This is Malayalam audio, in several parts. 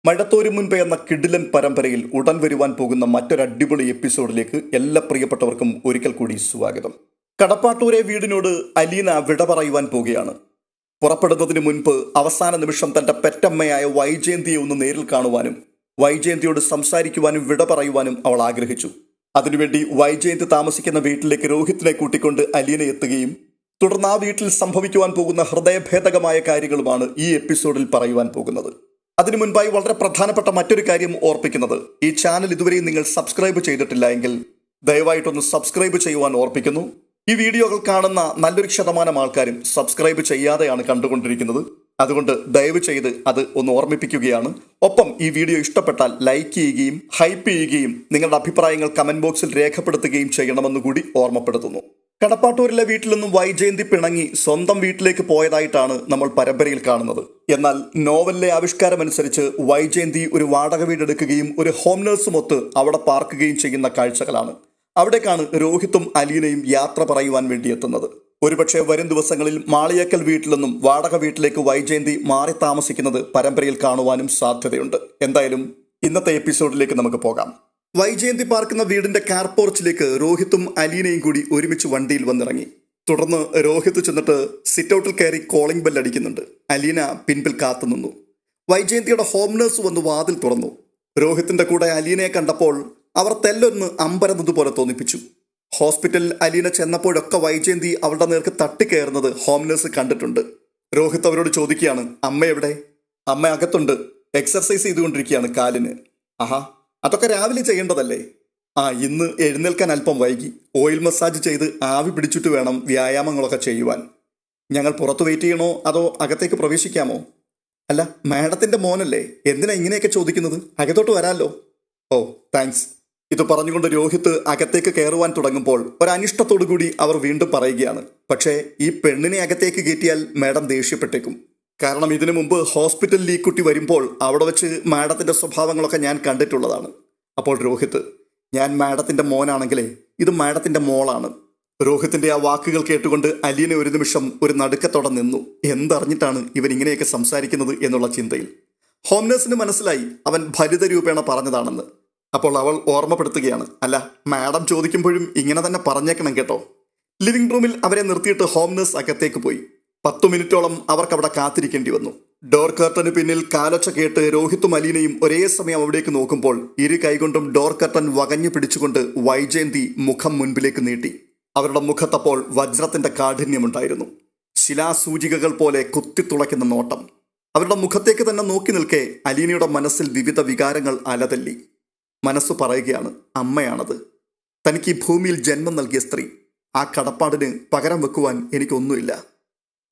മഴത്തോരു മുൻപേ എന്ന കിടിലൻ പരമ്പരയിൽ ഉടൻ വരുവാൻ പോകുന്ന മറ്റൊരു അടിപൊളി എപ്പിസോഡിലേക്ക് എല്ലാ പ്രിയപ്പെട്ടവർക്കും ഒരിക്കൽ കൂടി സ്വാഗതം. കടപ്പാട്ടൂരെ വീടിനോട് അലീന വിട പറയുവാൻ പോകുകയാണ്. പുറപ്പെടുന്നതിന് മുൻപ് അവസാന നിമിഷം തന്റെ പെറ്റമ്മയായ വൈജയന്തിയെ ഒന്ന് നേരിൽ കാണുവാനും വൈജയന്തിയോട് സംസാരിക്കുവാനും വിട പറയുവാനും അവൾ ആഗ്രഹിച്ചു. അതിനുവേണ്ടി വൈജയന്തി താമസിക്കുന്ന വീട്ടിലേക്ക് രോഹിത്തിനെ കൂട്ടിക്കൊണ്ട് അലീന എത്തുകയും തുടർന്ന് ആ വീട്ടിൽ സംഭവിക്കുവാൻ പോകുന്ന ഹൃദയഭേദകമായ കാര്യങ്ങളുമാണ് ഈ എപ്പിസോഡിൽ പറയുവാൻ പോകുന്നത്. അതിനു മുൻപായി വളരെ പ്രധാനപ്പെട്ട മറ്റൊരു കാര്യം ഓർപ്പിക്കുന്നത്, ഈ ചാനൽ ഇതുവരെയും നിങ്ങൾ സബ്സ്ക്രൈബ് ചെയ്തിട്ടില്ല എങ്കിൽ ദയവായിട്ടൊന്ന് സബ്സ്ക്രൈബ് ചെയ്യുവാൻ ഓർപ്പിക്കുന്നു. ഈ വീഡിയോകൾ കാണുന്ന നല്ലൊരു ശതമാനം ആൾക്കാരും സബ്സ്ക്രൈബ് ചെയ്യാതെയാണ് കണ്ടുകൊണ്ടിരിക്കുന്നത്. അതുകൊണ്ട് ദയവ് ചെയ്ത് അത് ഒന്ന് ഓർമ്മിപ്പിക്കുകയാണ്. ഒപ്പം ഈ വീഡിയോ ഇഷ്ടപ്പെട്ടാൽ ലൈക്ക് ചെയ്യുകയും ഹൈപ്പ് ചെയ്യുകയും നിങ്ങളുടെ അഭിപ്രായങ്ങൾ കമന്റ് ബോക്സിൽ രേഖപ്പെടുത്തുകയും ചെയ്യണമെന്നുകൂടി ഓർമ്മപ്പെടുത്തുന്നു. കടപ്പാട്ടൂരിലെ വീട്ടിൽ നിന്നും വൈജയന്തി പിണങ്ങി സ്വന്തം വീട്ടിലേക്ക് പോയതായിട്ടാണ് നമ്മൾ പരമ്പരയിൽ കാണുന്നത്. എന്നാൽ നോവലിലെ ആവിഷ്കാരമനുസരിച്ച് വൈജയന്തി ഒരു വാടക വീടെടുക്കുകയും ഒരു ഹോം നേഴ്സുമൊത്ത് അവിടെ പാർക്കുകയും ചെയ്യുന്ന കാഴ്ചകളാണ്. അവിടേക്കാണ് രോഹിത്തും അലീനയും യാത്ര പറയുവാൻ വേണ്ടി എത്തുന്നത്. ഒരുപക്ഷെ വരും ദിവസങ്ങളിൽ മാളിയേക്കൽ വീട്ടിൽ നിന്നും വാടക വീട്ടിലേക്ക് വൈജയന്തി മാറി താമസിക്കുന്നത് പരമ്പരയിൽ കാണുവാനും സാധ്യതയുണ്ട്. എന്തായാലും ഇന്നത്തെ എപ്പിസോഡിലേക്ക് നമുക്ക് പോകാം. വൈജയന്തി പാർക്കുന്ന വീടിന്റെ കാർ പോർച്ചിലേക്ക് രോഹിത്തും അലീനയും കൂടി ഒരുമിച്ച് വണ്ടിയിൽ വന്നിറങ്ങി. തുടർന്ന് രോഹിത്ത് ചെന്നിട്ട് സിറ്റൗട്ടിൽ കയറി കോളിംഗ് ബെൽ അടിക്കുന്നുണ്ട്. അലീന പിൻപിൽ കാത്തുനിന്നു. വൈജയന്തിയുടെ ഹോം നേഴ്സ് വന്ന് വാതിൽ തുറന്നു. രോഹിത്തിന്റെ കൂടെ അലീനയെ കണ്ടപ്പോൾ അവർ തെല്ലൊന്ന് അമ്പരന്നതുപോലെ തോന്നിപ്പിച്ചു. ഹോസ്പിറ്റലിൽ അലീന ചെന്നപ്പോഴൊക്കെ വൈജയന്തി അവളുടെ നേർക്ക് തട്ടിക്കയറുന്നത് ഹോം നേഴ്സ് കണ്ടിട്ടുണ്ട്. രോഹിത്ത് അവരോട് ചോദിക്കുകയാണ്, അമ്മ എവിടെ? അമ്മ അകത്തുണ്ട്, എക്സർസൈസ് ചെയ്തുകൊണ്ടിരിക്കുകയാണ് കാലിന്. ആഹാ, അതൊക്കെ രാവിലെ ചെയ്യേണ്ടതല്ലേ? ഇന്ന് എഴുന്നേൽക്കാൻ അല്പം വൈകി. ഓയിൽ മസാജ് ചെയ്ത് ആവി പിടിച്ചിട്ട് വേണം വ്യായാമങ്ങളൊക്കെ ചെയ്യുവാൻ. ഞങ്ങൾ പുറത്ത് വെയിറ്റ് ചെയ്യണോ അതോ അകത്തേക്ക് പ്രവേശിക്കാമോ? അല്ല, മാഡത്തിന്റെ മോനല്ലേ, എന്തിനാ ഇങ്ങനെയൊക്കെ ചോദിക്കുന്നത്? അകത്തോട്ട് വരാമല്ലോ. ഓ താങ്ക്സ്. ഇത് പറഞ്ഞുകൊണ്ട് രോഹിത്ത് അകത്തേക്ക് കയറുവാൻ തുടങ്ങുമ്പോൾ ഒരനിഷ്ടത്തോടു കൂടി അവർ വീണ്ടും പറയുകയാണ്, പക്ഷേ ഈ പെണ്ണിനെ അകത്തേക്ക് കയറ്റിയാൽ മാഡം ദേഷ്യപ്പെട്ടേക്കും. കാരണം ഇതിനു മുമ്പ് ഹോസ്പിറ്റലിൽ ഈ കുട്ടി വരുമ്പോൾ അവിടെ വെച്ച് മാഡത്തിന്റെ സ്വഭാവങ്ങളൊക്കെ ഞാൻ കണ്ടിട്ടുള്ളതാണ്. അപ്പോൾ രോഹിത്ത്, ഞാൻ മാഡത്തിന്റെ മോനാണെങ്കിലേ ഇത് മാഡത്തിന്റെ മോളാണ്. രോഹിത്തിന്റെ ആ വാക്കുകൾ കേട്ടുകൊണ്ട് അലീന ഒരു നിമിഷം ഒരു നടുക്കത്തോടെ നിന്നു. എന്തറിഞ്ഞിട്ടാണ് ഇവൻ ഇങ്ങനെയൊക്കെ സംസാരിക്കുന്നത് എന്നുള്ള ചിന്തയിൽ. ഹോം നേഴ്സിന് മനസ്സിലായി അവൻ ഭരിത രൂപേണ പറഞ്ഞതാണെന്ന്. അപ്പോൾ അവൾ ഓർമ്മപ്പെടുത്തുകയാണ്, അല്ല മാഡം ചോദിക്കുമ്പോഴും ഇങ്ങനെ തന്നെ പറഞ്ഞേക്കണം കേട്ടോ. ലിവിംഗ് റൂമിൽ അവരെ നിർത്തിയിട്ട് ഹോം നേഴ്സ് അകത്തേക്ക് പോയി. 10 മിനിറ്റോളം അവർക്ക് അവിടെ കാത്തിരിക്കേണ്ടി വന്നു. ഡോർ കർട്ടന് പിന്നിൽ കാലൊച്ച കേട്ട് രോഹിത്തും അലീനയും ഒരേ സമയം അവിടേക്ക് നോക്കുമ്പോൾ ഇരു കൈകൊണ്ടും ഡോർ കർട്ടൻ വകഞ്ഞു പിടിച്ചുകൊണ്ട് വൈജയന്തി മുഖം മുൻപിലേക്ക് നീട്ടി. അവരുടെ മുഖത്തപ്പോൾ വജ്രത്തിന്റെ കാഠിന്യമുണ്ടായിരുന്നു. ശിലാസൂചികകൾ പോലെ കുത്തിത്തുളയ്ക്കുന്ന നോട്ടം. അവരുടെ മുഖത്തേക്ക് തന്നെ നോക്കി നിൽക്കെ അലീനയുടെ മനസ്സിൽ വിവിധ വികാരങ്ങൾ അലതല്ലി. മനസ്സ് പറയുകയാണ്, അമ്മയാണത്, തനിക്ക് ഈ ഭൂമിയിൽ ജന്മം നൽകിയ സ്ത്രീ. ആ കടപ്പാടിന് പകരം വെക്കുവാൻ എനിക്കൊന്നുമില്ല.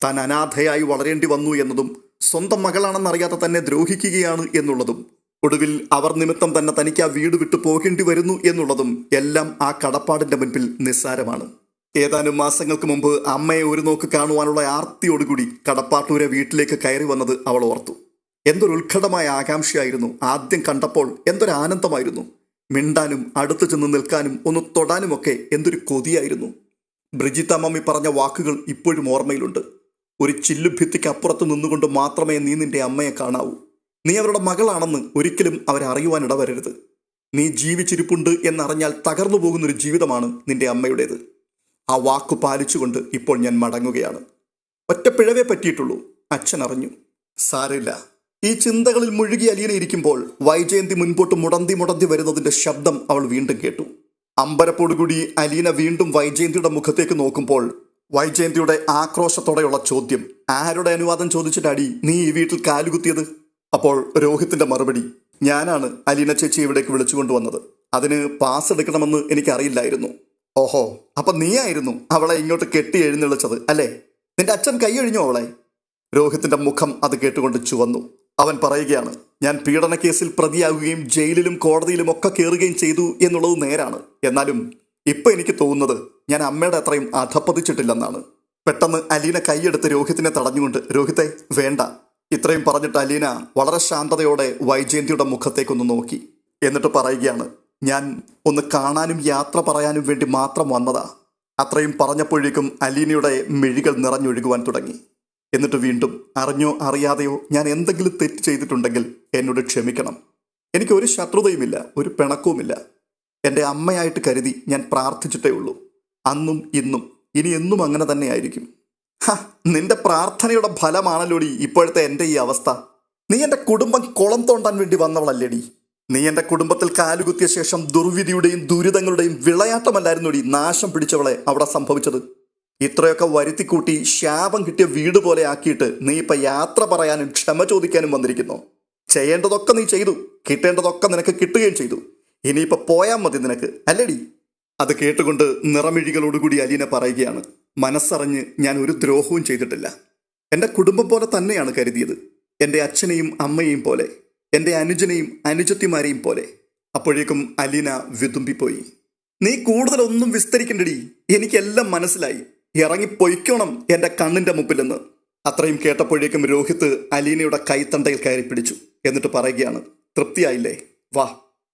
താൻ അനാഥയായി വളരേണ്ടി വന്നു എന്നതും സ്വന്തം മകളാണെന്നറിയാതെ തന്നെ ദ്രോഹിക്കുകയാണ് എന്നുള്ളതും ഒടുവിൽ അവർ നിമിത്തം തന്നെ തനിക്ക് ആ വീട് വിട്ടു പോകേണ്ടി വരുന്നു എന്നുള്ളതും എല്ലാം ആ കടപ്പാടിന്റെ മുൻപിൽ നിസ്സാരമാണ്. ഏതാനും മാസങ്ങൾക്ക് മുമ്പ് അമ്മയെ ഒരു നോക്ക് കാണുവാനുള്ള ആർത്തിയോടുകൂടി കടപ്പാട്ടൂരെ വീട്ടിലേക്ക് കയറി വന്നത് അവൾ ഓർത്തു. എന്തൊരു ഉത്കടമായ ആകാംക്ഷയായിരുന്നു. ആദ്യം കണ്ടപ്പോൾ എന്തൊരു ആനന്ദമായിരുന്നു. മിണ്ടാനും അടുത്തു ചെന്ന് നിൽക്കാനും ഒന്ന് തൊടാനുമൊക്കെ എന്തൊരു കൊതിയായിരുന്നു. ബ്രിജിത്ത മമ്മി പറഞ്ഞ വാക്കുകൾ ഇപ്പോഴും ഓർമ്മയിലുണ്ട്. ഒരു ചില്ലുഭിത്തിക്ക് അപ്പുറത്ത് നിന്നുകൊണ്ട് മാത്രമേ നീ നിന്റെ അമ്മയെ കാണാവൂ. നീ അവരുടെ മകളാണെന്ന് ഒരിക്കലും അവരറിയുവാൻ ഇടവരരുത്. നീ ജീവിച്ചിരിപ്പുണ്ട് എന്നറിഞ്ഞാൽ തകർന്നു പോകുന്നൊരു ജീവിതമാണ് നിന്റെ അമ്മയുടേത്. ആ വാക്കു പാലിച്ചുകൊണ്ട് ഇപ്പോൾ ഞാൻ മടങ്ങുകയാണ്. ഒറ്റ പിഴവേ പറ്റിയിട്ടുള്ളൂ, അച്ഛൻ അറിഞ്ഞു. സാരമില്ല. ഈ ചിന്തകളിൽ മുഴുകി അലീന ഇരിക്കുമ്പോൾ വൈജയന്തി മുൻപോട്ട് മുടന്തി വരുന്നതിന്റെ ശബ്ദം അവൾ വീണ്ടും കേട്ടു. അമ്പരപ്പോടുകൂടി അലീന വീണ്ടും വൈജയന്തിയുടെ മുഖത്തേക്ക് നോക്കുമ്പോൾ വൈജയന്തിയുടെ ആക്രോശത്തോടെയുള്ള ചോദ്യം, ആരുടെ അനുവാദം ചോദിച്ചിട്ടാടി നീ ഈ വീട്ടിൽ കാലുകുത്തിയത്? അപ്പോൾ രോഹിത്തിന്റെ മറുപടി, ഞാനാണ് അലീന ചേച്ചി ഇവിടേക്ക് വിളിച്ചുകൊണ്ടുവന്നത്. അതിന് പാസ് എടുക്കണമെന്ന് എനിക്കറിയില്ലായിരുന്നു. ഓഹോ, അപ്പൊ നീയായിരുന്നു അവളെ ഇങ്ങോട്ട് കെട്ടി എഴുന്നള്ളിച്ചത് അല്ലേ? നിന്റെ അച്ഛൻ കൈയൊഴിഞ്ഞു അവളെ? രോഹിത്തിന്റെ മുഖം അത് കേട്ടുകൊണ്ട് ചുവന്നു. അവൻ പറയുകയാണ്, ഞാൻ പീഡന കേസിൽ പ്രതിയാകുകയും ജയിലിലും കോടതിയിലും ഒക്കെ കയറുകയും ചെയ്തു എന്നുള്ളത് നേരാണ്. എന്നാലും ഇപ്പൊ എനിക്ക് തോന്നുന്നത് ഞാൻ അമ്മയുടെ അത്രയും അധപ്പതിച്ചിട്ടില്ലെന്നാണ്. പെട്ടെന്ന് അലീന കൈയെടുത്ത് രോഹിത്തിനെ തടഞ്ഞുകൊണ്ട്, രോഹിത്തെ വേണ്ട. ഇത്രയും പറഞ്ഞിട്ട് അലീന വളരെ ശാന്തതയോടെ വൈജയന്തിയുടെ മുഖത്തേക്കൊന്ന് നോക്കി. എന്നിട്ട് പറയുകയാണ്, ഞാൻ ഒന്ന് കാണാനും യാത്ര പറയാനും വേണ്ടി മാത്രം വന്നതാ. അത്രയും പറഞ്ഞപ്പോഴേക്കും അലീനയുടെ മിഴികൾ നിറഞ്ഞൊഴുകുവാൻ തുടങ്ങി. എന്നിട്ട് വീണ്ടും അറിഞ്ഞോ അറിയാതെയോ ഞാൻ എന്തെങ്കിലും തെറ്റ് ചെയ്തിട്ടുണ്ടെങ്കിൽ എന്നോട് ക്ഷമിക്കണം. എനിക്ക് ഒരു ശത്രുതയുമില്ല, ഒരു പിണക്കവുമില്ല. എൻ്റെ അമ്മയായിട്ട് കരുതി ഞാൻ പ്രാർത്ഥിച്ചിട്ടേ ഉള്ളൂ. അന്നും ഇന്നും ഇനി എന്നും അങ്ങനെ തന്നെ ആയിരിക്കും. നിന്റെ പ്രാർത്ഥനയുടെ ഫലമാണല്ലോടി ഇപ്പോഴത്തെ എൻ്റെ ഈ അവസ്ഥ. നീ എൻ്റെ കുടുംബം കുളം തോണ്ടാൻ വേണ്ടി വന്നവളല്ലേടി. നീ എൻ്റെ കുടുംബത്തിൽ കാലുകുത്തിയ ശേഷം ദുർവിധിയുടെയും ദുരിതങ്ങളുടെയും വിളയാട്ടമല്ലായിരുന്നോടി നാശം പിടിച്ചവളെ അവിടെ സംഭവിച്ചത്. ഇത്രയൊക്കെ വരുത്തിക്കൂട്ടി ശാപം കിട്ടിയ വീട് പോലെ ആക്കിയിട്ട് നീ ഇപ്പം യാത്ര പറയാനും ക്ഷമ ചോദിക്കാനും വന്നിരിക്കുന്നു. ചെയ്യേണ്ടതൊക്കെ നീ ചെയ്തു, കിട്ടേണ്ടതൊക്കെ നിനക്ക് കിട്ടുകയും ചെയ്തു. ഇനിയിപ്പോൾ പോയാൽ മതി നിനക്ക്, അല്ലേടി? അത് കേട്ടുകൊണ്ട് നിറമിഴികളോടുകൂടി അലീന പറയുകയാണ്, മനസ്സറിഞ്ഞ് ഞാൻ ഒരു ദ്രോഹവും ചെയ്തിട്ടില്ല. എൻ്റെ കുടുംബം പോലെ തന്നെയാണ് കരുതിയത്. എൻ്റെ അച്ഛനെയും അമ്മയെയും പോലെ, എൻ്റെ അനുജനെയും അനുജത്തിമാരെയും പോലെ. അപ്പോഴേക്കും അലീന വിതുമ്പിപ്പോയി. നീ കൂടുതലൊന്നും വിസ്തരിക്കണ്ടടി, എനിക്കെല്ലാം മനസ്സിലായി. ഇറങ്ങിപ്പൊയ്ക്കോണം എൻ്റെ കണ്ണിൻ്റെ മുമ്പിൽ നിന്ന്. അത്രയും കേട്ടപ്പോഴേക്കും രോഹിത് അലീനയുടെ കൈത്തണ്ടയിൽ കയറി പിടിച്ചു. എന്നിട്ട് പറയുകയാണ്, തൃപ്തിയായില്ലേ? വാ.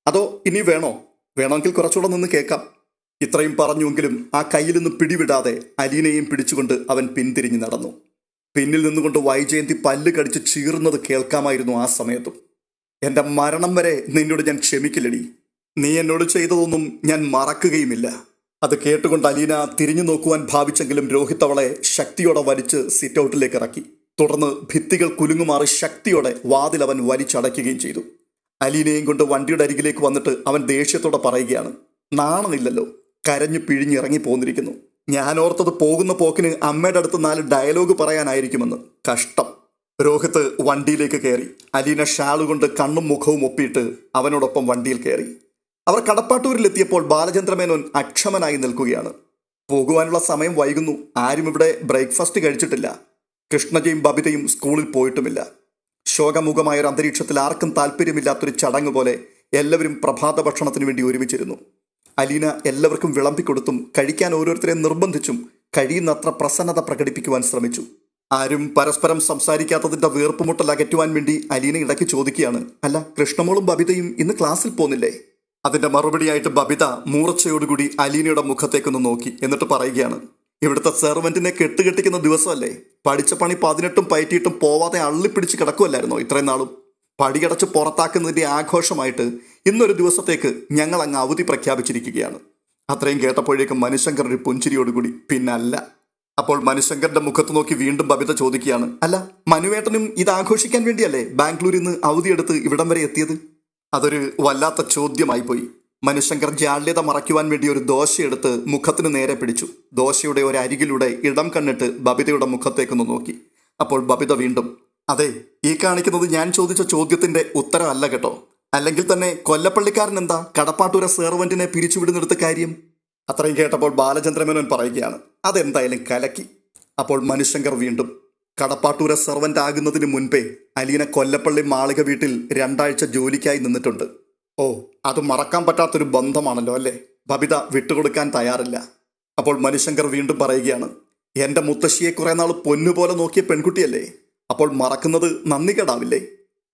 അതോ ഇനി വേണോ? വേണമെങ്കിൽ കുറച്ചുകൂടെ നിന്ന് കേൾക്കാം. ഇത്രയും പറഞ്ഞുവെങ്കിലും ആ കയ്യിൽ നിന്നും പിടിവിടാതെ അലീനയെയും പിടിച്ചുകൊണ്ട് അവൻ പിന്തിരിഞ്ഞു നടന്നു. പിന്നിൽ നിന്നുകൊണ്ട് വൈജയന്തി പല്ല് കടിച്ച് ചീറുന്നത് കേൾക്കാമായിരുന്നു ആ സമയത്തും. എൻ്റെ മരണം വരെ നിന്നോട് ഞാൻ ക്ഷമിക്കില്ലടി. നീ എന്നോട് ചെയ്തതൊന്നും ഞാൻ മറക്കുകയുമില്ല. അത് കേട്ടുകൊണ്ട് അലീന തിരിഞ്ഞു നോക്കുവാൻ ഭാവിച്ചെങ്കിലും രോഹിത് അവളെ ശക്തിയോടെ വലിച്ച് സിറ്റ് ഔട്ടിലേക്ക് ഇറക്കി. തുടർന്ന് ഭിത്തികൾ കുലുങ്ങുമാറി ശക്തിയോടെ വാതിൽ അവൻ വലിച്ചടയ്ക്കുകയും ചെയ്തു. അലീനയും കൊണ്ട് വണ്ടിയുടെ അരികിലേക്ക് വന്നിട്ട് അവൻ ദേഷ്യത്തോടെ പറയുകയാണ്, നാണമില്ലല്ലോ, കരഞ്ഞു പിഴിഞ്ഞിറങ്ങി പോന്നിരിക്കുന്നു. ഞാൻ ഓർത്തത് പോകുന്ന പോക്കിന് അമ്മയുടെ അടുത്ത് 4 ഡയലോഗ് പറയാനായിരിക്കുമെന്ന്. കഷ്ടം. രോഹിത് വണ്ടിയിലേക്ക് കയറി. അലീന ഷാളുകൊണ്ട് കണ്ണും മുഖവും ഒപ്പിയിട്ട് അവനോടൊപ്പം വണ്ടിയിൽ കയറി. അവർ കടപ്പാട്ടൂരിലെത്തിയപ്പോൾ ബാലചന്ദ്രമേനോൻ അക്ഷമനായി നിൽക്കുകയാണ്. പോകുവാനുള്ള സമയം വൈകുന്നു. ആരും ഇവിടെ ബ്രേക്ക്ഫാസ്റ്റ് കഴിച്ചിട്ടില്ല. കൃഷ്ണജയും ബബിതയും സ്കൂളിൽ പോയിട്ടുമില്ല. ശോകമുഖമായൊരു അന്തരീക്ഷത്തിൽ ആർക്കും താല്പര്യമില്ലാത്തൊരു ചടങ്ങ് പോലെ എല്ലാവരും പ്രഭാത ഭക്ഷണത്തിന് വേണ്ടി ഒരുമിച്ചിരുന്നു. അലീന എല്ലാവർക്കും വിളമ്പിക്കൊടുത്തും കഴിക്കാൻ ഓരോരുത്തരെ നിർബന്ധിച്ചും കഴിയുന്നത്ര പ്രസന്നത പ്രകടിപ്പിക്കുവാൻ ശ്രമിച്ചു. ആരും പരസ്പരം സംസാരിക്കാത്തതിൻ്റെ വീർപ്പുമുട്ടൽ അകറ്റുവാൻ വേണ്ടി അലീന ഇടയ്ക്ക് ചോദിക്കുകയാണ്, അല്ല, കൃഷ്ണമോളും ബബിതയും ഇന്ന് ക്ലാസ്സിൽ പോന്നില്ലേ? അതിൻ്റെ മറുപടിയായിട്ട് ബബിത മൂർച്ചയോടുകൂടി അലീനയുടെ മുഖത്തേക്കൊന്ന് നോക്കി. എന്നിട്ട് പറയുകയാണ്, ഇവിടുത്തെ സെർവൻറ്റിനെ കെട്ടുകെട്ടിക്കുന്ന ദിവസമല്ലേ? പഠിച്ച പണി 18 പയറ്റിയിട്ടും പോവാതെ അള്ളിപ്പിടിച്ച് കിടക്കുമല്ലായിരുന്നോ ഇത്രയും നാളും? പടിയടച്ച് പുറത്താക്കുന്നതിൻ്റെ ആഘോഷമായിട്ട് ഇന്നൊരു ദിവസത്തേക്ക് ഞങ്ങൾ അങ്ങ് അവധി പ്രഖ്യാപിച്ചിരിക്കുകയാണ്. അത്രയും കേട്ടപ്പോഴേക്കും മനുശങ്കർ ഒരു പുഞ്ചിരിയോടുകൂടി, പിന്നല്ല. അപ്പോൾ മനുശങ്കറിന്റെ മുഖത്ത് നോക്കി വീണ്ടും ബബിത ചോദിക്കുകയാണ്, അല്ല, മനുവേട്ടനും ഇത് ആഘോഷിക്കാൻ വേണ്ടിയല്ലേ ബാംഗ്ലൂരിൽ നിന്ന് അവധിയെടുത്ത് ഇവിടം വരെ എത്തിയത്? അതൊരു വല്ലാത്ത ചോദ്യമായി പോയി. മനുശങ്കർ ജാള്യത മറയ്ക്കുവാൻ വേണ്ടി ഒരു ദോശയെടുത്ത് മുഖത്തിന് നേരെ പിടിച്ചു. ദോശയുടെ ഒരു അരികിലൂടെ ഇടം കണ്ണിട്ട് ബബിതയുടെ മുഖത്തേക്കൊന്ന് നോക്കി. അപ്പോൾ ബബിത വീണ്ടും, അതെ, ഈ കാണിക്കുന്നത് ഞാൻ ചോദിച്ച ചോദ്യത്തിന്റെ ഉത്തരമല്ല കേട്ടോ. അല്ലെങ്കിൽ തന്നെ കൊല്ലപ്പള്ളിക്കാരൻ എന്താ കടപ്പാട്ടൂരെ സെർവന്റിനെ പിരിച്ചുവിടുന്നെടുത്ത കാര്യം? അത്രയും കേട്ടപ്പോൾ ബാലചന്ദ്രമേനോൻ പറയുകയാണ്, അതെന്തായാലും കലക്കി. അപ്പോൾ മനുശങ്കർ വീണ്ടും, കടപ്പാട്ടൂരെ സെർവന്റ് ആകുന്നതിന് മുൻപേ അലീന കൊല്ലപ്പള്ളി മാളിക വീട്ടിൽ 2 ആഴ്ച ജോലിക്കായി നിന്നിട്ടുണ്ട്. ഓ, അത് മറക്കാൻ പറ്റാത്തൊരു ബന്ധമാണല്ലോ അല്ലേ? ബബിത വിട്ടുകൊടുക്കാൻ തയ്യാറില്ല. അപ്പോൾ മനുശങ്കർ വീണ്ടും പറയുകയാണ്, എൻ്റെ മുത്തശ്ശിയെ കുറെ നാൾ പൊന്നുപോലെ നോക്കിയ പെൺകുട്ടിയല്ലേ? അപ്പോൾ മറക്കുന്നത് നന്ദി കേടാവില്ലേ?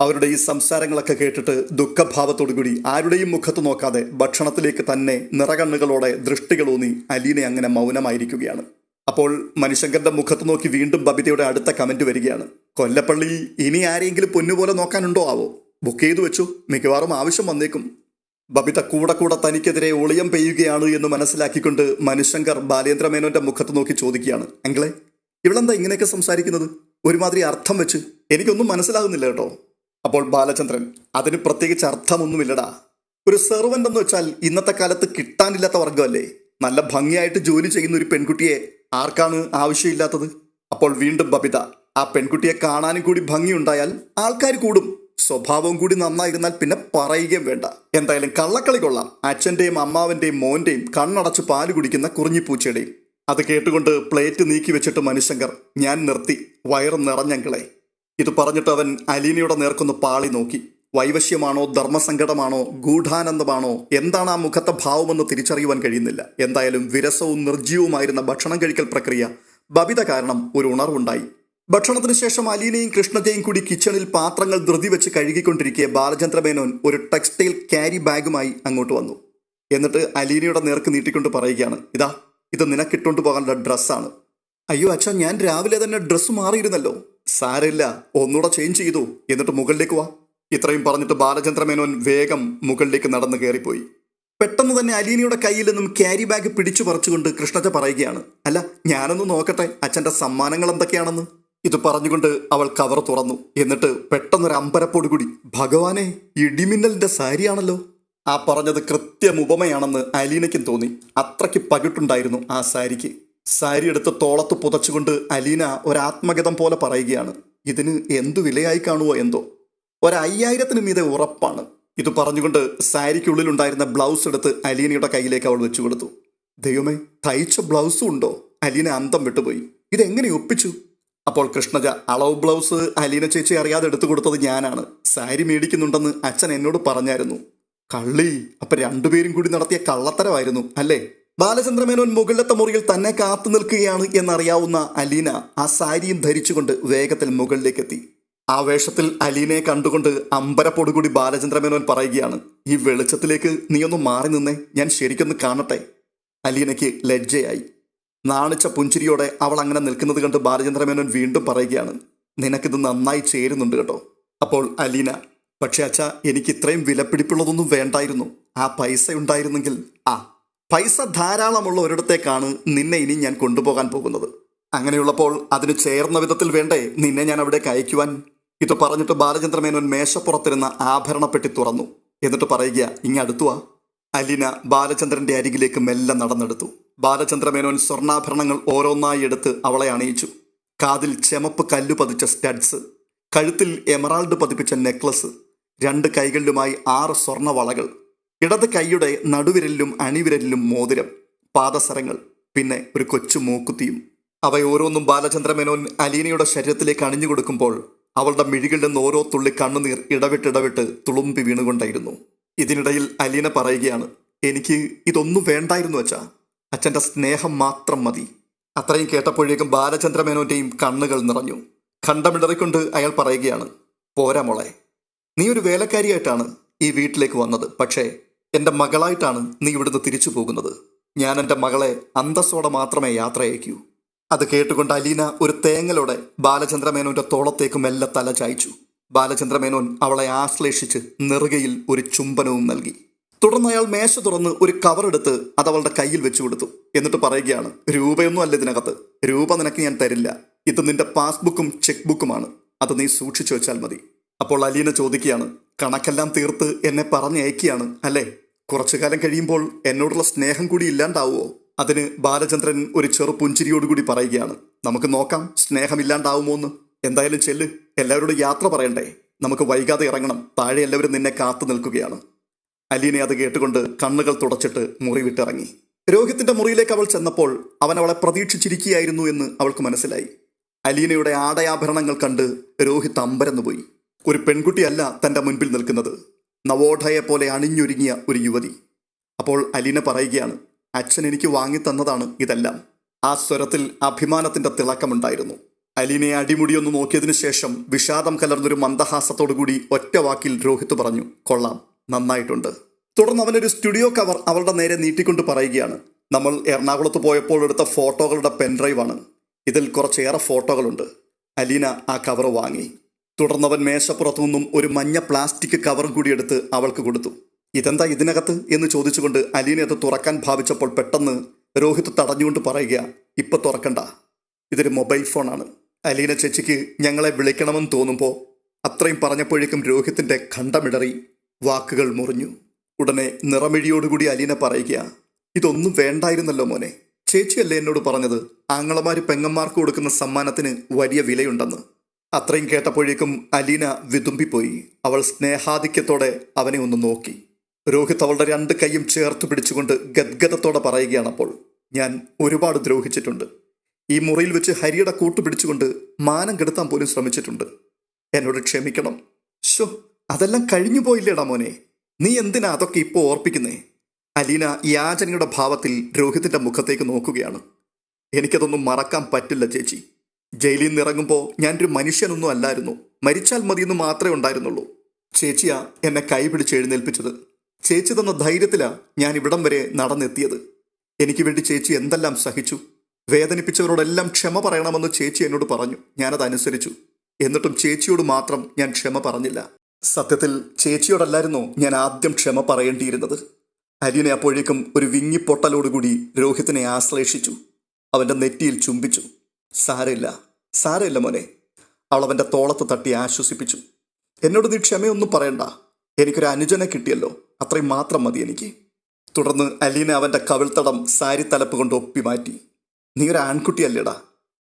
അവരുടെ ഈ സംസാരങ്ങളൊക്കെ കേട്ടിട്ട് ദുഃഖഭാവത്തോടുകൂടി ആരുടെയും മുഖത്ത് നോക്കാതെ ഭക്ഷണത്തിലേക്ക് തന്നെ നിറകണ്ണുകളോടെ ദൃഷ്ടികളൂന്നി അലീന അങ്ങനെ മൗനമായിരിക്കുകയാണ്. അപ്പോൾ മനുശങ്കറിന്റെ മുഖത്ത് നോക്കി വീണ്ടും ബബിതയുടെ അടുത്ത കമന്റ് വരികയാണ്, കൊല്ലപ്പള്ളി ഇനി ആരെങ്കിലും പൊന്നുപോലെ നോക്കാനുണ്ടോ ആവോ? ബുക്ക് ചെയ്തു വെച്ചു, മിക്കവാറും ആവശ്യം വന്നേക്കും. ബബിത കൂടെ തനിക്കെതിരെ ഒളിയം പെയ്യുകയാണ് എന്ന് മനസ്സിലാക്കിക്കൊണ്ട് മനുശങ്കർ ബാലേന്ദ്രമേനോന്റെ മുഖത്ത് നോക്കി ചോദിക്കുകയാണ്, അങ്കിളെ, ഇവളെന്താ ഇങ്ങനെയൊക്കെ സംസാരിക്കുന്നത്? ഒരുമാതിരി അർത്ഥം വെച്ച് എനിക്കൊന്നും മനസ്സിലാകുന്നില്ല കേട്ടോ. അപ്പോൾ ബാലചന്ദ്രൻ, അതിന് പ്രത്യേകിച്ച് അർത്ഥമൊന്നുമില്ലടാ. ഒരു സെർവൻ്റ് എന്ന് വെച്ചാൽ ഇന്നത്തെ കാലത്ത് കിട്ടാനില്ലാത്ത വർഗമല്ലേ? നല്ല ഭംഗിയായിട്ട് ജോലി ചെയ്യുന്ന ഒരു പെൺകുട്ടിയെ ആർക്കാണ് ആവശ്യമില്ലാത്തത്? അപ്പോൾ വീണ്ടും ബബിത, ആ പെൺകുട്ടിയെ കാണാനും കൂടി ഭംഗിയുണ്ടായാൽ ആൾക്കാർ കൂടും. സ്വഭാവം കൂടി നന്നായിരുന്നാൽ പിന്നെ പറയുകയും വേണ്ട. എന്തായാലും കള്ളക്കളി കൊള്ളാം. അച്ഛൻ്റെയും അമ്മാവൻ്റെയും മോൻ്റെയും കണ്ണടച്ച് പാല് കുടിക്കുന്ന കുറിഞ്ഞിപ്പൂച്ചയുടെയും. അത് കേട്ടുകൊണ്ട് പ്ലേറ്റ് നീക്കി വെച്ചിട്ട് മനുശങ്കർ, ഞാൻ നിർത്തി, വയറ് നിറഞ്ഞങ്കിളെ. ഇത് പറഞ്ഞിട്ട് അവൻ അലീനയുടെ നേർക്കൊന്ന് പാളി നോക്കി. വൈവശ്യമാണോ, ധർമ്മസങ്കടമാണോ, ഗൂഢാനന്ദമാണോ, എന്താണ് ആ മുഖത്തെ ഭാവമെന്ന് തിരിച്ചറിയുവാൻ കഴിയുന്നില്ല. എന്തായാലും വിരസവും നിർജ്ജീവമായിരുന്ന ഭക്ഷണം കഴിക്കൽ പ്രക്രിയ ബബിത കാരണം ഒരു ഉണർവുണ്ടായി. ഭക്ഷണത്തിന് ശേഷം അലീനയും കൃഷ്ണജയും കൂടി കിച്ചണിൽ പാത്രങ്ങൾ ധൃതി വെച്ച് കഴുകിക്കൊണ്ടിരിക്കെ ബാലചന്ദ്രമേനോൻ ഒരു ടെക്സ്റ്റൈൽ ക്യാരി ബാഗുമായി അങ്ങോട്ട് വന്നു. എന്നിട്ട് അലീനയുടെ നേർക്ക് നീട്ടിക്കൊണ്ട് പറയുകയാണ്, ഇതാ, ഇത് നിനക്കിട്ടുകൊണ്ട് പോകാനുള്ള ഡ്രസ്സാണ്. അയ്യോ അച്ഛാ, ഞാൻ രാവിലെ തന്നെ ഡ്രസ്സ് മാറിയിരുന്നല്ലോ. സാരമില്ല, ഒന്നുകൂടെ ചേഞ്ച് ചെയ്തു, എന്നിട്ട് മുകളിലേക്ക് വാ. ഇത്രയും പറഞ്ഞിട്ട് ബാലചന്ദ്രമേനോൻ വേഗം മുകളിലേക്ക് നടന്നു കയറിപ്പോയി. പെട്ടെന്ന് തന്നെ അലീനയുടെ കയ്യിൽ നിന്നും ക്യാരി ബാഗ് പിടിച്ചു പറിച്ചുകൊണ്ട് കൃഷ്ണജ പറയുകയാണ്, അല്ല ഞാനൊന്ന് നോക്കട്ടെ അച്ഛൻ്റെ സമ്മാനങ്ങൾ എന്തൊക്കെയാണെന്ന്. ഇത് പറഞ്ഞുകൊണ്ട് അവൾ കവർ തുറന്നു. എന്നിട്ട് പെട്ടെന്നൊരു അമ്പരപ്പോട് കൂടി, ഭഗവാനെ, ഇടിമിന്നലിന്റെ സാരിയാണല്ലോ. ആ പറഞ്ഞത് കൃത്യം ഉപമയാണെന്ന് അലീനയ്ക്കും തോന്നി. അത്രയ്ക്ക് പകിട്ടുണ്ടായിരുന്നു ആ സാരിക്ക്. സാരി എടുത്ത് തോളത്ത് പുതച്ചുകൊണ്ട് അലീന ഒരാത്മഗതം പോലെ പറയുകയാണ്, ഇതിന് എന്തു വിലയായി കാണുമോ എന്തോ, 1,000-ന് മീതെ ഉറപ്പാണ്. ഇത് പറഞ്ഞുകൊണ്ട് സാരിക്കുള്ളിലുണ്ടായിരുന്ന ബ്ലൗസ് എടുത്ത് അലീനയുടെ കയ്യിലേക്ക് അവൾ വെച്ചു കൊടുത്തു. ദൈവമേ, തയ്ച്ച ബ്ലൗസും ഉണ്ടോ? അലീന അന്തം വിട്ടുപോയി. ഇതെങ്ങനെ ഒപ്പിച്ചു? അപ്പോൾ കൃഷ്ണജ, അളവ് ബ്ലൗസ് അലീന ചേച്ചി അറിയാതെ എടുത്തു കൊടുത്തത് ഞാനാണ്. സാരി മേടിക്കുന്നുണ്ടെന്ന് അച്ഛൻ എന്നോട് പറഞ്ഞായിരുന്നു. കള്ളി, അപ്പൊ രണ്ടുപേരും കൂടി നടത്തിയ കള്ളത്തരമായിരുന്നു അല്ലേ? ബാലചന്ദ്രമേനോൻ മുകളിലത്തെ മുറിയിൽ തന്നെ കാത്തു നിൽക്കുകയാണ് എന്നറിയാവുന്ന അലീന ആ സാരിയും ധരിച്ചുകൊണ്ട് വേഗത്തിൽ മുകളിലേക്കെത്തി. ആ വേഷത്തിൽ അലീനയെ കണ്ടുകൊണ്ട് അമ്പരപ്പോടുകൂടി ബാലചന്ദ്രമേനോൻ പറയുകയാണ്, ഈ വെളിച്ചത്തിലേക്ക് നീ ഒന്ന് മാറി നിന്നേ, ഞാൻ ശരിക്കൊന്ന് കാണട്ടെ. അലീനയ്ക്ക് ലജ്ജയായി. നാണിച്ച പുഞ്ചിരിയോടെ അവൾ അങ്ങനെ നിൽക്കുന്നത് കണ്ട് ബാലചന്ദ്രമേനോൻ വീണ്ടും പറയുകയാണ്, നിനക്കിത് നന്നായി ചേരുന്നുണ്ട് കേട്ടോ. അപ്പോൾ അലീന, പക്ഷെ അച്ഛാ, എനിക്ക് ഇത്രയും വിലപിടിപ്പുള്ളതൊന്നും വേണ്ടായിരുന്നു. ആ പൈസ ഉണ്ടായിരുന്നെങ്കിൽ. പൈസ ധാരാളമുള്ള ഒരിടത്തേക്കാണ് നിന്നെ ഇനി ഞാൻ കൊണ്ടുപോകാൻ പോകുന്നത്. അങ്ങനെയുള്ളപ്പോൾ അതിന് ചേർന്ന വിധത്തിൽ വേണ്ടേ നിന്നെ ഞാൻ അവിടേക്ക് അയക്കുവാൻ. ഇത് പറഞ്ഞിട്ട് ബാലചന്ദ്രമേനോൻ മേശപ്പുറത്തിരുന്ന ആഭരണപ്പെട്ടി തുറന്നു. എന്നിട്ട് പറയുക, ഇങ്ങടുത്തുവാ. അലീന ബാലചന്ദ്രന്റെ അരികിലേക്ക് മെല്ലെ നടന്നെടുത്തു. ബാലചന്ദ്രമേനോൻ സ്വർണ്ണാഭരണങ്ങൾ ഓരോന്നായി എടുത്ത് അവളെ അണിയിച്ചു. കാതിൽ ചെമപ്പ് കല്ലു പതിച്ച സ്റ്റഡ്സ്, കഴുത്തിൽ എമറാൾഡ് പതിപ്പിച്ച നെക്ലസ്, 2 കൈകളിലുമായി 6 സ്വർണ്ണ വളകൾ, ഇടത് കൈയുടെ നടുവിരലിലും അണിവിരലിലും മോതിരം, പാദസരങ്ങൾ, പിന്നെ ഒരു കൊച്ചു മൂക്കുത്തിയും. അവയോരോന്നും ബാലചന്ദ്രമേനോൻ അലീനയുടെ ശരീരത്തിലേക്ക് അണിഞ്ഞു കൊടുക്കുമ്പോൾ അവളുടെ മിഴികളിൽ നിന്ന് ഓരോ തുള്ളി കണ്ണുനീർ ഇടവിട്ടിടവിട്ട് തുളുമ്പി വീണുകൊണ്ടായിരുന്നു. ഇതിനിടയിൽ അലീന പറയുകയാണ്, എനിക്ക് ഇതൊന്നും വേണ്ടായിരുന്നു അച്ഛാ, അച്ഛൻ്റെ സ്നേഹം മാത്രം മതി. അത്രയും കേട്ടപ്പോഴേക്കും ബാലചന്ദ്രമേനോന്റെയും കണ്ണുകൾ നിറഞ്ഞു. ഖണ്ഡമിടറിക്കൊണ്ട് അയാൾ പറയുകയാണ്, പോരാ മോളെ, നീ ഒരു വേലക്കാരിയായിട്ടാണ് ഈ വീട്ടിലേക്ക് വന്നത്. പക്ഷേ എൻ്റെ മകളായിട്ടാണ് നീ ഇവിടുന്ന് തിരിച്ചു പോകുന്നത്. ഞാൻ എൻ്റെ മകളെ അന്തസ്സോടെ മാത്രമേ യാത്ര അയക്കൂ. അത് കേട്ടുകൊണ്ട് അലീന ഒരു തേങ്ങലോടെ ബാലചന്ദ്രമേനോന്റെ തോളത്തേക്ക് മെല്ലെ തല ചായ്ച്ചു. ബാലചന്ദ്രമേനോൻ അവളെ ആശ്ലേഷിച്ച് നെറുകയിൽ ഒരു ചുംബനവും നൽകി. തുടർന്ന് അയാൾ മേശ തുറന്ന് ഒരു കവറെടുത്ത് അത് അവളുടെ കയ്യിൽ വെച്ചു കൊടുത്തു. എന്നിട്ട് പറയുകയാണ്, രൂപയൊന്നും അല്ല ഇതിനകത്ത്, രൂപ നിനക്ക് ഞാൻ തരില്ല. ഇത് നിന്റെ പാസ്ബുക്കും ചെക്ക് ബുക്കുമാണ്, അത് നീ സൂക്ഷിച്ചു വെച്ചാൽ മതി. അപ്പോൾ അലീന ചോദിക്കുകയാണ്, കണക്കെല്ലാം തീർത്ത് എന്നെ പറഞ്ഞയക്കുകയാണ് അല്ലേ? കുറച്ചു കാലം കഴിയുമ്പോൾ എന്നോടുള്ള സ്നേഹം കൂടി ഇല്ലാണ്ടാവുമോ? അതിന് ബാലചന്ദ്രൻ ഒരു ചെറു പുഞ്ചിരിയോടുകൂടി പറയുകയാണ്, നമുക്ക് നോക്കാം സ്നേഹമില്ലാണ്ടാവുമോ എന്ന്. എന്തായാലും ചെല്ല്, എല്ലാവരോടും യാത്ര പറയണ്ടേ, നമുക്ക് വൈകാതെ ഇറങ്ങണം, താഴെ എല്ലാവരും നിന്നെ കാത്തു നിൽക്കുകയാണ്. അലീന അത് കേട്ടുകൊണ്ട് കണ്ണുകൾ തുടച്ചിട്ട് മുറി വിട്ടിറങ്ങി. രോഹിത്തിന്റെ മുറിയിലേക്ക് അവൾ ചെന്നപ്പോൾ അവൻ അവളെ പ്രതീക്ഷിച്ചിരിക്കുകയായിരുന്നു എന്ന് അവൾക്ക് മനസ്സിലായി. അലീനയുടെ ആടയാഭരണങ്ങൾ കണ്ട് രോഹിത് അമ്പരന്നുപോയി. ഒരു പെൺകുട്ടിയല്ല തൻ്റെ മുൻപിൽ നിൽക്കുന്നത്, നവോഢയെ പോലെ അണിഞ്ഞൊരുങ്ങിയ ഒരു യുവതി. അപ്പോൾ അലീന പറയുകയാണ്, അച്ഛൻ എനിക്ക് വാങ്ങിത്തന്നതാണ് ഇതെല്ലാം. ആ സ്വരത്തിൽ അഭിമാനത്തിന്റെ തിളക്കമുണ്ടായിരുന്നു. അലീനയെ അടിമുടിയൊന്ന് നോക്കിയതിനു ശേഷം വിഷാദം കലർന്നൊരു മന്ദഹാസത്തോടുകൂടി ഒറ്റ വാക്കിൽ രോഹിത് പറഞ്ഞു, കൊള്ളാം, നന്നായിട്ടുണ്ട്. തുടർന്ന് അവനൊരു സ്റ്റുഡിയോ കവർ അവളുടെ നേരെ നീട്ടിക്കൊണ്ട് പറയുകയാണ്, നമ്മൾ എറണാകുളത്ത് പോയപ്പോൾ എടുത്ത ഫോട്ടോകളുടെ പെൻഡ്രൈവാണ്, ഇതിൽ കുറച്ചേറെ ഫോട്ടോകളുണ്ട്. അലീന ആ കവർ വാങ്ങി. തുടർന്നവൻ മേശപ്പുറത്തു നിന്നും ഒരു മഞ്ഞ പ്ലാസ്റ്റിക് കവറും കൂടി എടുത്ത് അവൾക്ക് കൊടുത്തു. ഇതെന്താ ഇതിനകത്ത് എന്ന് ചോദിച്ചുകൊണ്ട് അലീന അത് തുറക്കാൻ ഭാവിച്ചപ്പോൾ പെട്ടെന്ന് രോഹിത് തടഞ്ഞുകൊണ്ട് പറയുക, ഇപ്പൊ തുറക്കണ്ട, ഇതൊരു മൊബൈൽ ഫോണാണ്. അലീന ചേച്ചിക്ക് ഞങ്ങളെ വിളിക്കണമെന്ന് തോന്നുമ്പോൾ. അത്രയും പറഞ്ഞപ്പോഴേക്കും രോഹിത്തിന്റെ ഖണ്ഡമിടറി, വാക്കുകൾ മുറിഞ്ഞു. ഉടനെ നിറമിഴിയോടുകൂടി അലീന പറയുക, ഇതൊന്നും വേണ്ടായിരുന്നല്ലോ മോനെ, ചേച്ചിയല്ലേ എന്നോട് പറഞ്ഞത് ആങ്ങളമാര് പെങ്ങന്മാർക്ക് കൊടുക്കുന്ന സമ്മാനത്തിന് വലിയ വിലയുണ്ടെന്ന്. അത്രയും കേട്ടപ്പോഴേക്കും അലീന വിതുമ്പിപ്പോയി. അവൾ സ്നേഹാധിക്യത്തോടെ അവനെ ഒന്ന് നോക്കി. രോഹിത് അവളുടെ 2 കൈയും ചേർത്ത് പിടിച്ചുകൊണ്ട് ഗദ്ഗതത്തോടെ പറയുകയാണപ്പോൾ, ഞാൻ ഒരുപാട് ദ്രോഹിച്ചിട്ടുണ്ട്. ഈ മുറിയിൽ വെച്ച് ഹരിയുടെ കൂട്ടുപിടിച്ചുകൊണ്ട് മാനം കെടുത്താൻ പോലും ശ്രമിച്ചിട്ടുണ്ട്. എന്നോട് ക്ഷമിക്കണം. ശോ, അതെല്ലാം കഴിഞ്ഞു പോയില്ലേടാ മോനെ, നീ എന്തിനാ അതൊക്കെ ഇപ്പോൾ ഓർപ്പിക്കുന്നേ? അലീന യാചനയുടെ ഭാവത്തിൽ രോഹിത്തിന്റെ മുഖത്തേക്ക് നോക്കുകയാണ്. എനിക്കതൊന്നും മറക്കാൻ പറ്റില്ല ചേച്ചി. ജയിലിൽ നിന്ന് ഇറങ്ങുമ്പോൾ ഞാനൊരു മനുഷ്യനൊന്നും അല്ലായിരുന്നു, മരിച്ചാൽ മതിയെന്ന് മാത്രമേ ഉണ്ടായിരുന്നുള്ളൂ. ചേച്ചിയാ എന്നെ കൈപിടിച്ച് എഴുന്നേൽപ്പിച്ചത്. ചേച്ചി തന്ന ധൈര്യത്തിലാ ഞാൻ ഇവിടം വരെ നടന്നെത്തിയത്. എനിക്ക് വേണ്ടി ചേച്ചി എന്തെല്ലാം സഹിച്ചു. വേദനിപ്പിച്ചവരോടെല്ലാം ക്ഷമ പറയണമെന്ന് ചേച്ചി എന്നോട് പറഞ്ഞു. ഞാനത് അനുസരിച്ചു. എന്നിട്ടും ചേച്ചിയോട് മാത്രം ഞാൻ ക്ഷമ പറഞ്ഞില്ല. സത്യത്തിൽ ചേച്ചിയോടല്ലായിരുന്നോ ഞാൻ ആദ്യം ക്ഷമ പറയേണ്ടിയിരുന്നത്? അലീന അപ്പോഴേക്കും ഒരു വിങ്ങിപ്പൊട്ടലോടുകൂടി രോഹിത്തിനെ ആശ്ലേഷിച്ചു. അവൻ്റെ നെറ്റിയിൽ ചുംബിച്ചു. സാരമില്ല, സാരമില്ല മോനെ. അവൾ അവൻ്റെ തോളത്ത് തട്ടി ആശ്വസിപ്പിച്ചു. എന്നോട് നീ ക്ഷമയൊന്നും പറയണ്ട. എനിക്കൊരു അനുജനെ കിട്ടിയല്ലോ, അത്രയും മാത്രം മതി എനിക്ക്. തുടർന്ന് അലീന അവൻ്റെ കവിൾത്തടം സാരി തലപ്പ് കൊണ്ട് ഒപ്പി മാറ്റി. നീ ഒരു ആൺകുട്ടിയല്ലേടാ,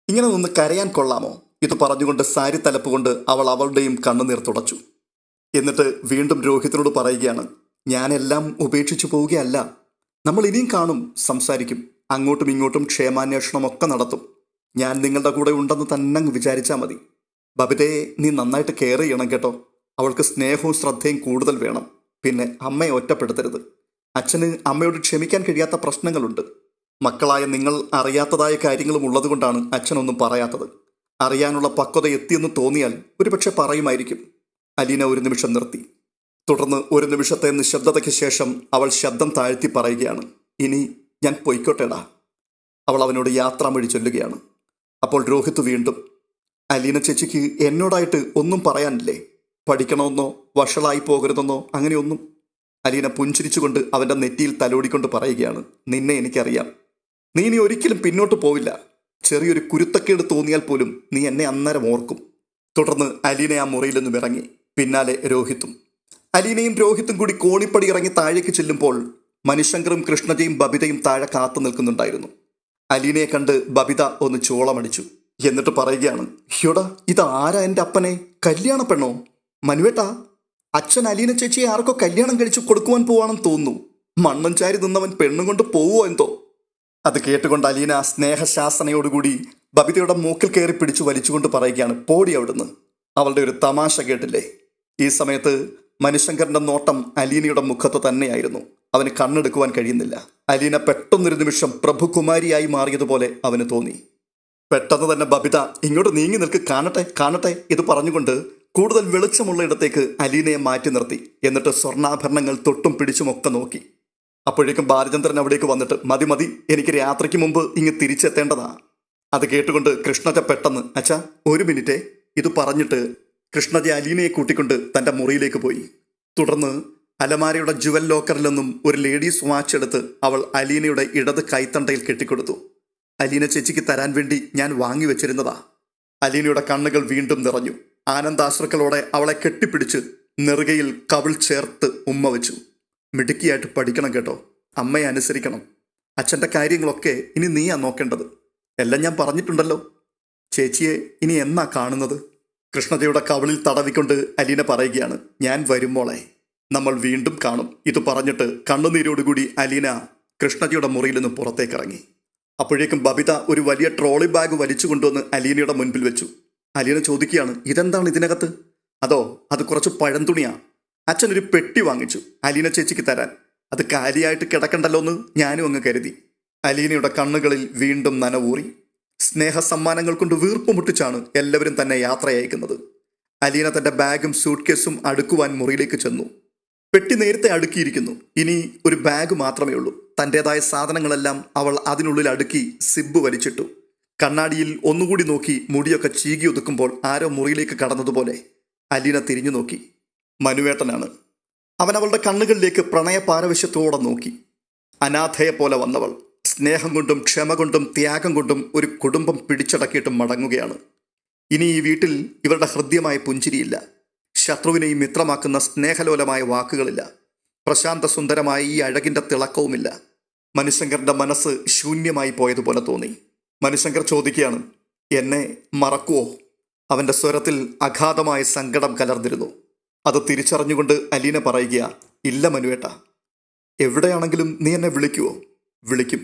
ഇങ്ങനെ നിന്ന് കരയാൻ കൊള്ളാമോ? ഇത് പറഞ്ഞുകൊണ്ട് സാരി തലപ്പ് കൊണ്ട് അവൾ അവളുടെയും കണ്ണുനീർ തുടച്ചു. എന്നിട്ട് വീണ്ടും രോഹിത്തിനോട് പറയുകയാണ്, ഞാനെല്ലാം ഉപേക്ഷിച്ചു പോവുകയല്ല. നമ്മൾ ഇനിയും കാണും, സംസാരിക്കും, അങ്ങോട്ടും ഇങ്ങോട്ടും ക്ഷേമാന്വേഷണമൊക്കെ നടത്തും. ഞാൻ നിങ്ങളുടെ കൂടെ ഉണ്ടെന്ന് തന്നെ അങ്ങ് വിചാരിച്ചാൽ മതി. ബബിതയെ നീ നന്നായിട്ട് കെയർ ചെയ്യണം കേട്ടോ. അവൾക്ക് സ്നേഹവും ശ്രദ്ധയും കൂടുതൽ വേണം. പിന്നെ അമ്മയെ ഒറ്റപ്പെടുത്തരുത്. അച്ഛന് അമ്മയോട് ക്ഷമിക്കാൻ കഴിയാത്ത പ്രശ്നങ്ങളുണ്ട്. മക്കളായ നിങ്ങൾ അറിയാത്തതായ കാര്യങ്ങളും ഉള്ളതുകൊണ്ടാണ് അച്ഛനൊന്നും പറയാത്തത്. അറിയാനുള്ള പക്വത എത്തിയെന്ന് തോന്നിയാൽ ഒരുപക്ഷെ പറയുമായിരിക്കും. അലീന ഒരു നിമിഷം നിർത്തി. തുടർന്ന് ഒരു നിമിഷത്തെ നിശബ്ദതയ്ക്ക് ശേഷം അവൾ ശബ്ദം താഴ്ത്തി പറയുകയാണ്, ഇനി ഞാൻ പൊയ്ക്കോട്ടേടാ. അവൾ അവനോട് യാത്രാമൊഴി ചൊല്ലുകയാണ്. അപ്പോൾ രോഹിത് വീണ്ടും, അലീന ചേച്ചിക്ക് എന്നോടായിട്ട് ഒന്നും പറയാനില്ലേ? പഠിക്കണമെന്നോ വഷളായി പോകരുതെന്നോ അങ്ങനെയൊന്നും? അലീന പുഞ്ചിരിച്ചുകൊണ്ട് അവൻ്റെ നെറ്റിയിൽ തലോടിക്കൊണ്ട് പറയുകയാണ്, നിന്നെ എനിക്കറിയാം. നീ ഇനി ഒരിക്കലും പിന്നോട്ട് പോവില്ല. ചെറിയൊരു കുരുത്തക്കേട് തോന്നിയാൽ പോലും നീ എന്നെ അന്നേരം ഓർക്കും. തുടർന്ന് അലീന ആ മുറിയിൽ നിന്നും ഇറങ്ങി. പിന്നാലെ രോഹിത്തും. അലീനയും രോഹിത്തും കൂടി കോണിപ്പടി ഇറങ്ങി താഴേക്ക് ചെല്ലുമ്പോൾ മണിശങ്കറും കൃഷ്ണജയും ബബിതയും താഴെ കാത്തു നിൽക്കുന്നുണ്ടായിരുന്നു. അലീനയെ കണ്ട് ബബിത ഒന്ന് ചോളമടിച്ചു. എന്നിട്ട് പറയുകയാണ്, ഹ്യോടാ, ഇതാരാ എൻ്റെ അപ്പനെ? കല്യാണ പെണ്ണോ? മനുവേട്ടാ, അച്ഛൻ അലീന ചേച്ചിയെ ആർക്കോ കല്യാണം കഴിച്ചു കൊടുക്കുവാൻ പോവാണെന്ന് തോന്നുന്നു. മണ്ണും ചാരി നിന്നവൻ പെണ്ണും കൊണ്ട് പോവോ എന്തോ. അത് കേട്ടുകൊണ്ട് അലീന സ്നേഹശാസനയോടുകൂടി ബബിതയുടെ മൂക്കിൽ കയറി പിടിച്ചു വലിച്ചുകൊണ്ട് പറയുകയാണ്, പോടി അവിടുന്ന്. അവളുടെ ഒരു തമാശ കേട്ടില്ലേ? ഈ സമയത്ത് മണിശങ്കറിന്റെ നോട്ടം അലീനയുടെ മുഖത്ത് തന്നെയായിരുന്നു. അവന് കണ്ണെടുക്കുവാൻ കഴിയുന്നില്ല. അലീന പെട്ടെന്നൊരു നിമിഷം പ്രഭുകുമാരിയായി മാറിയതുപോലെ അവന് തോന്നി. പെട്ടെന്ന് തന്നെ ബബിത ഇങ്ങോട്ട് നീങ്ങി നിൽക്ക്, കാണട്ടെ കാണട്ടെ ഇത് പറഞ്ഞുകൊണ്ട് കൂടുതൽ വെളിച്ചമുള്ള ഇടത്തേക്ക് അലീനയെ മാറ്റി നിർത്തി. എന്നിട്ട് സ്വർണ്ണാഭരണങ്ങൾ തൊട്ടും പിടിച്ചുമൊക്കെ നോക്കി. അപ്പോഴേക്കും ബാലചന്ദ്രൻ അവിടേക്ക് വന്നിട്ട്, മതി മതി, എനിക്ക് രാത്രിക്ക് മുമ്പ് ഇങ്ങ് തിരിച്ചെത്തേണ്ടതാ. അത് കേട്ടുകൊണ്ട് കൃഷ്ണജ പെട്ടെന്ന്, അച്ഛാ ഒരു മിനിറ്റേ, ഇത് പറഞ്ഞിട്ട് കൃഷ്ണജ അലീനയെ കൂട്ടിക്കൊണ്ട് തൻ്റെ മുറിയിലേക്ക് പോയി. തുടർന്ന് അലമാരയുടെ ജുവൽ ലോക്കറിൽ നിന്നും ഒരു ലേഡീസ് വാച്ച് എടുത്ത് അവൾ അലീനയുടെ ഇടത് കൈത്തണ്ടയിൽ കെട്ടിക്കൊടുത്തു. അലീന ചേച്ചിക്ക് തരാൻ വേണ്ടി ഞാൻ വാങ്ങി വെച്ചിരുന്നതാ. അലീനയുടെ കണ്ണുകൾ വീണ്ടും നിറഞ്ഞു. ആനന്ദാശ്രുക്കളോടെ അവളെ കെട്ടിപ്പിടിച്ച് നെറുകയിൽ കവിൾ ചേർത്ത് ഉമ്മ വെച്ചു. മിടുക്കിയായിട്ട് പഠിക്കണം കേട്ടോ, അമ്മയെ അനുസരിക്കണം. അച്ഛൻ്റെ കാര്യങ്ങളൊക്കെ ഇനി നീയാ നോക്കേണ്ടത്. എല്ലാം ഞാൻ പറഞ്ഞിട്ടുണ്ടല്ലോ. ചേച്ചിയെ ഇനി എന്നാ കാണുന്നത്? കൃഷ്ണജയുടെ കവിളിൽ തടവിക്കൊണ്ട് അലീന പറയുകയാണ്, ഞാൻ വരുമ്പോളെ നമ്മൾ വീണ്ടും കാണും. ഇത് പറഞ്ഞിട്ട് കണ്ണുനീരോടുകൂടി അലീന കൃഷ്ണജയുടെ മുറിയിൽ നിന്ന് പുറത്തേക്കിറങ്ങി. അപ്പോഴേക്കും ബബിത ഒരു വലിയ ട്രോളി ബാഗ് വലിച്ചു കൊണ്ടുവന്ന് അലീനയുടെ മുൻപിൽ വെച്ചു. അലീന ചോദിക്കുകയാണ്, ഇതെന്താണ് ഇതിനകത്ത്? അതോ, അത് കുറച്ച് പഴംതുണിയാ. അച്ഛനൊരു പെട്ടി വാങ്ങിച്ചു അലീന ചേച്ചിക്ക് തരാൻ. അത് കാലിയായിട്ട് കിടക്കണ്ടല്ലോ എന്ന് ഞാനും അങ്ങ് കരുതി. അലീനയുടെ കണ്ണുകളിൽ വീണ്ടും നനവൂറി. സ്നേഹസമ്മാനങ്ങൾ കൊണ്ട് വീർപ്പ് മുട്ടിച്ചാണ് എല്ലാവരും തന്നെ യാത്രയയക്കുന്നത്. അലീന തൻ്റെ ബാഗും സൂട്ട് കേസും അടുക്കുവാൻ മുറിയിലേക്ക് ചെന്നു. പെട്ടി നേരത്തെ അടുക്കിയിരിക്കുന്നു. ഇനി ഒരു ബാഗ് മാത്രമേ ഉള്ളൂ. തൻ്റെതായ സാധനങ്ങളെല്ലാം അവൾ അതിനുള്ളിൽ അടുക്കി സിബ് വലിച്ചിട്ടു. കണ്ണാടിയിൽ ഒന്നുകൂടി നോക്കി മുടിയൊക്കെ ചീകി ഒതുക്കുമ്പോൾ ആരോ മുറിയിലേക്ക് കടന്നതുപോലെ അലീന തിരിഞ്ഞു നോക്കി. മനുവേട്ടനാണ്. അവൻ അവളുടെ കണ്ണുകളിലേക്ക് പ്രണയ പാരവശ്യത്തോടെ നോക്കി. അനാഥയെപ്പോലെ വന്നവൾ സ്നേഹം കൊണ്ടും ക്ഷമ കൊണ്ടും ത്യാഗം കൊണ്ടും ഒരു കുടുംബം പിടിച്ചടക്കിയിട്ടും മടങ്ങുകയാണ്. ഇനി ഈ വീട്ടിൽ ഇവരുടെ ഹൃദ്യമായ പുഞ്ചിരിയില്ല. ശത്രുവിനെയും മിത്രമാക്കുന്ന സ്നേഹലോലമായ വാക്കുകളില്ല. പ്രശാന്ത സുന്ദരമായ ഈ അഴകിൻ്റെ തിളക്കവുമില്ല. മണിശങ്കറിൻ്റെ മനസ്സ് ശൂന്യമായി പോയതുപോലെ തോന്നി. മണിശങ്കർ ചോദിക്കുകയാണ്, എന്നെ മറക്കുവോ? അവൻ്റെ സ്വരത്തിൽ അഗാധമായ സങ്കടം കലർന്നിരുന്നു. അത് തിരിച്ചറിഞ്ഞുകൊണ്ട് അലീന പറയുക, ഇല്ല മനുവേട്ട, എവിടെയാണെങ്കിലും നീ എന്നെ വിളിക്കുവോ? വിളിക്കും.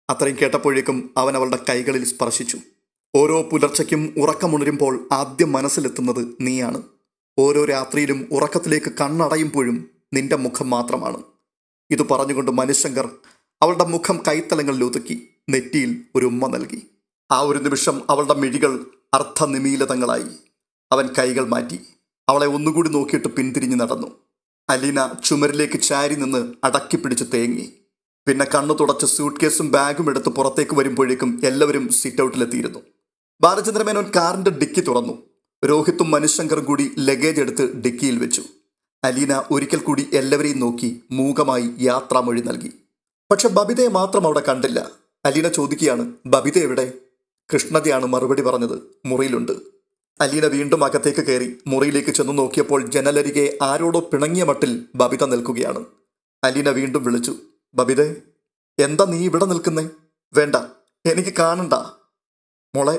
അത്രയും കേട്ടപ്പോഴേക്കും അവൻ അവളുടെ കൈകളിൽ സ്പർശിച്ചു. ഓരോ പുലർച്ചയ്ക്കും ഉറക്കമുണരുമ്പോൾ ആദ്യം മനസ്സിലെത്തുന്നത് നീയാണ്. ഓരോ രാത്രിയിലും ഉറക്കത്തിലേക്ക് കണ്ണടയുമ്പോഴും നിന്റെ മുഖം മാത്രമാണ്. ഇത് പറഞ്ഞുകൊണ്ട് മണിശങ്കർ അവളുടെ മുഖം കൈത്തലങ്ങളിൽ ഒതുക്കി നെറ്റിയിൽ ഒരു ഉമ്മ നൽകി. ആ ഒരു നിമിഷം അവളുടെ മിഴികൾ അർത്ഥനിമീലിതങ്ങളായി. അവൻ കൈകൾ മാറ്റി അവളെ ഒന്നുകൂടി നോക്കിയിട്ട് പിന്തിരിഞ്ഞു നടന്നു. അലീന ചുമരിലേക്ക് ചാരി നിന്ന് അടക്കി പിടിച്ച് തേങ്ങി. പിന്നെ കണ്ണു തുടച്ച് സ്യൂട്ട് കേസും ബാഗും എടുത്ത് പുറത്തേക്ക് വരുമ്പോഴേക്കും എല്ലാവരും സിറ്റ് ഔട്ടിലെത്തിയിരുന്നു. ബാലചന്ദ്രമേനോൻ കാറിന്റെ ഡിക്കി തുറന്നു. രോഹിത്തും മനുശങ്കറും കൂടി ലഗേജ് എടുത്ത് ഡിക്കിയിൽ വെച്ചു. അലീന ഒരിക്കൽ കൂടി എല്ലാവരെയും നോക്കി മൂകമായി യാത്രാമൊഴി നൽകി. പക്ഷെ ബബിതയെ മാത്രം അവിടെ കണ്ടില്ല. അലീന ചോദിക്കുകയാണ്, ബബിത എവിടെ? കൃഷ്ണതയാണ് മറുപടി പറഞ്ഞത്, മുറിയിലുണ്ട്. അലീന വീണ്ടും അകത്തേക്ക് കയറി മുറിയിലേക്ക് ചെന്ന് നോക്കിയപ്പോൾ ജനലരികെ ആരോടോ പിണങ്ങിയ മട്ടിൽ ബബിത നിൽക്കുകയാണ്. അലീന വീണ്ടും വിളിച്ചു, ബബിതേ, എന്താ നീ ഇവിടെ നിൽക്കുന്നേ? വേണ്ട, എനിക്ക് കാണണ്ട മോളെ.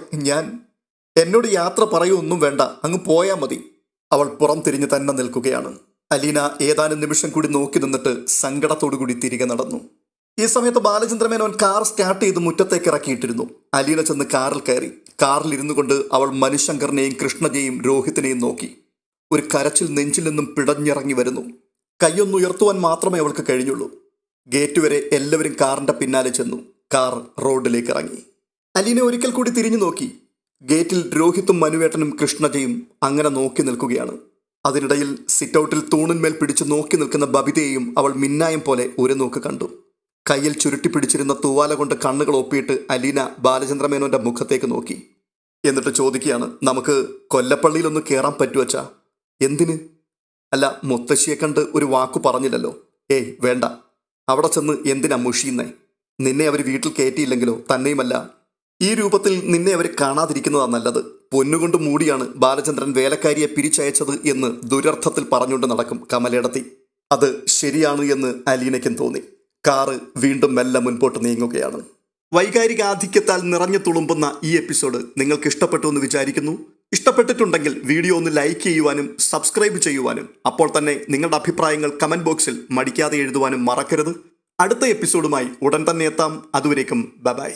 എന്നോട് യാത്ര പറയൊന്നും വേണ്ട, അങ്ങ് പോയാ മതി. അവൾ പുറം തിരിഞ്ഞ് തന്നെ നിൽക്കുകയാണ്. അലീന ഏതാനും നിമിഷം കൂടി നോക്കി നിന്നിട്ട് സങ്കടത്തോടുകൂടി തിരികെ നടന്നു. ഈ സമയത്ത് ബാലചന്ദ്രമേനോൻ കാർ സ്റ്റാർട്ട് ചെയ്ത് മുറ്റത്തേക്ക് ഇറക്കിയിട്ടിരുന്നു. അലീന ചെന്ന് കാറിൽ കയറി. കാറിൽ ഇരുന്നു കൊണ്ട് അവൾ മനുശങ്കറിനെയും കൃഷ്ണജയെയും രോഹിത്തിനെയും നോക്കി. ഒരു കരച്ചിൽ നെഞ്ചിൽ നിന്നും പിടഞ്ഞിറങ്ങി വരുന്നു. കൈയൊന്നുയർത്തുവാൻ മാത്രമേ അവൾക്ക് കഴിഞ്ഞുള്ളൂ. ഗേറ്റ് വരെ എല്ലാവരും കാറിന്റെ പിന്നാലെ ചെന്നു. കാർ റോഡിലേക്ക് ഇറങ്ങി. അലീന ഒരിക്കൽ കൂടി തിരിഞ്ഞു നോക്കി. ഗേറ്റിൽ രോഹിത്തും മനുവേട്ടനും കൃഷ്ണജയും അങ്ങനെ നോക്കി നിൽക്കുകയാണ്. അതിനിടയിൽ സിറ്റ് ഔട്ടിൽ തൂണിന്മേൽ പിടിച്ചു നോക്കി നിൽക്കുന്ന ബബിതയെയും അവൾ മിന്നായം പോലെ ഒരു നോക്ക് കണ്ടു. കയ്യിൽ ചുരുട്ടി പിടിച്ചിരുന്ന തൂവാല കൊണ്ട് കണ്ണുകൾ ഒപ്പിയിട്ട് അലീന ബാലചന്ദ്രമേനോന്റെ മുഖത്തേക്ക് നോക്കി. എന്നിട്ട് ചോദിക്കുകയാണ്, നമുക്ക് കൊല്ലപ്പള്ളിയിലൊന്ന് കയറാൻ പറ്റുവച്ചാ? എന്തിന്? അല്ല, മുത്തശ്ശിയെ കണ്ട് ഒരു വാക്കു പറഞ്ഞില്ലല്ലോ. ഏയ് വേണ്ട, അവിടെ ചെന്ന് എന്തിനാ മുഷിയുന്നേ? നിന്നെ അവർ വീട്ടിൽ കയറ്റിയില്ലെങ്കിലോ? തന്നെയുമല്ല, ഈ രൂപത്തിൽ നിന്നെ അവർ കാണാതിരിക്കുന്നതാ നല്ലത്. പൊന്നുകൊണ്ട് മൂടിയാണ് ബാലചന്ദ്രൻ വേലക്കാരിയെ പിരിച്ചയച്ചത് എന്ന് ദുരർത്ഥത്തിൽ പറഞ്ഞുകൊണ്ട് നടക്കും കമലേടത്തി. അത് ശരിയാണ് എന്ന് അലീനയ്ക്കും തോന്നി. കാറ് വീണ്ടും മെല്ലെ മുൻപോട്ട് നീങ്ങുകയാണ്. വൈകാരിക ആധിക്യത്താൽ നിറഞ്ഞു തുളുമ്പുന്ന ഈ എപ്പിസോഡ് നിങ്ങൾക്ക് ഇഷ്ടപ്പെട്ടു എന്ന് വിചാരിക്കുന്നു. ഇഷ്ടപ്പെട്ടിട്ടുണ്ടെങ്കിൽ വീഡിയോ ഒന്ന് ലൈക്ക് ചെയ്യുവാനും സബ്സ്ക്രൈബ് ചെയ്യുവാനും അപ്പോൾ തന്നെ നിങ്ങളുടെ അഭിപ്രായങ്ങൾ കമന്റ് ബോക്സിൽ മടിക്കാതെ എഴുതുവാനും മറക്കരുത്. അടുത്ത എപ്പിസോഡുമായി ഉടൻ തന്നെ എത്താം. അതുവരേക്കും ബൈ.